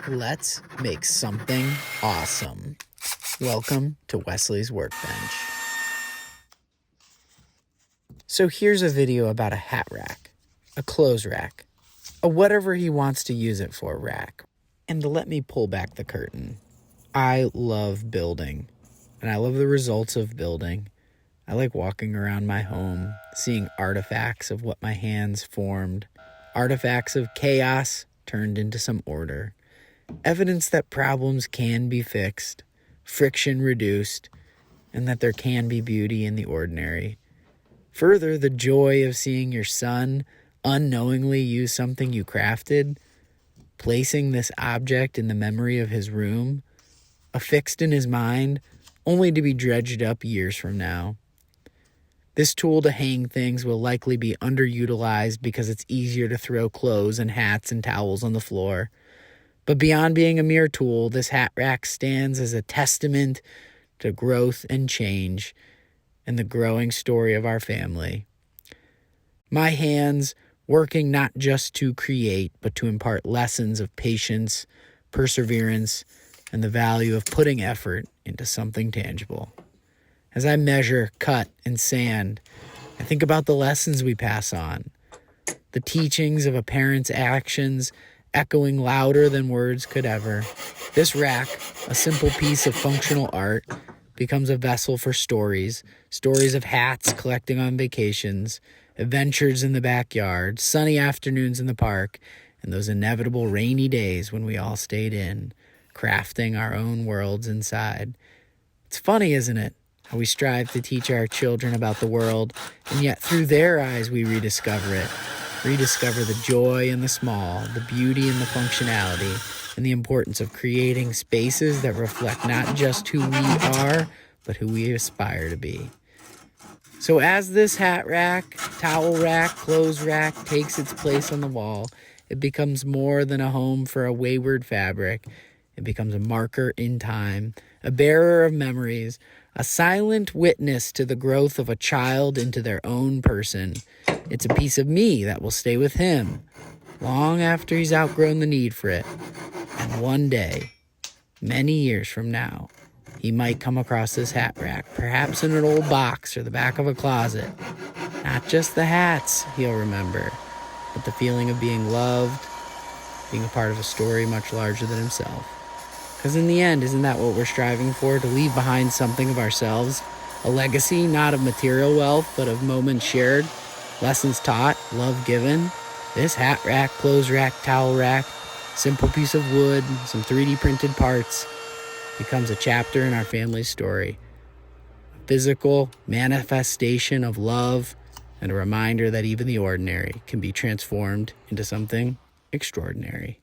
Let's make something awesome. Welcome to Wesley's Workbench. So here's a video about a hat rack, a clothes rack, a whatever he wants to use it for rack. And let me pull back the curtain. I love building, and I love the results of building. I like walking around my home, seeing artifacts of what my hands formed, artifacts of chaos turned into some order. Evidence that problems can be fixed, friction reduced, and that there can be beauty in the ordinary. Further, the joy of seeing your son unknowingly use something you crafted, placing this object in the memory of his room, affixed in his mind, only to be dredged up years from now. This tool to hang things will likely be underutilized because it's easier to throw clothes and hats and towels on the floor. But beyond being a mere tool, this hat rack stands as a testament to growth and change and the growing story of our family. My hands working not just to create, but to impart lessons of patience, perseverance, and the value of putting effort into something tangible. As I measure, cut, and sand, I think about the lessons we pass on, the teachings of a parent's actions echoing louder than words could ever. This rack, a simple piece of functional art, becomes a vessel for stories of hats collecting on vacations, adventures in the backyard, sunny afternoons in the park, and those inevitable rainy days when we all stayed in, crafting our own worlds inside. It's funny, isn't it? How we strive to teach our children about the world, and yet through their eyes we rediscover it. Rediscover the joy in the small, the beauty in the functionality, and the importance of creating spaces that reflect not just who we are, but who we aspire to be. So as this hat rack, towel rack, clothes rack takes its place on the wall, it becomes more than a home for a wayward fabric. It becomes a marker in time, a bearer of memories, a silent witness to the growth of a child into their own person. It's a piece of me that will stay with him long after he's outgrown the need for it. And one day, many years from now, he might come across this hat rack, perhaps in an old box or the back of a closet. Not just the hats he'll remember, but the feeling of being loved, being a part of a story much larger than himself. Because in the end, isn't that what we're striving for? To leave behind something of ourselves? A legacy, not of material wealth, but of moments shared, lessons taught, love given. This hat rack, clothes rack, towel rack, simple piece of wood, some 3D printed parts, becomes a chapter in our family's story. A physical manifestation of love and a reminder that even the ordinary can be transformed into something extraordinary.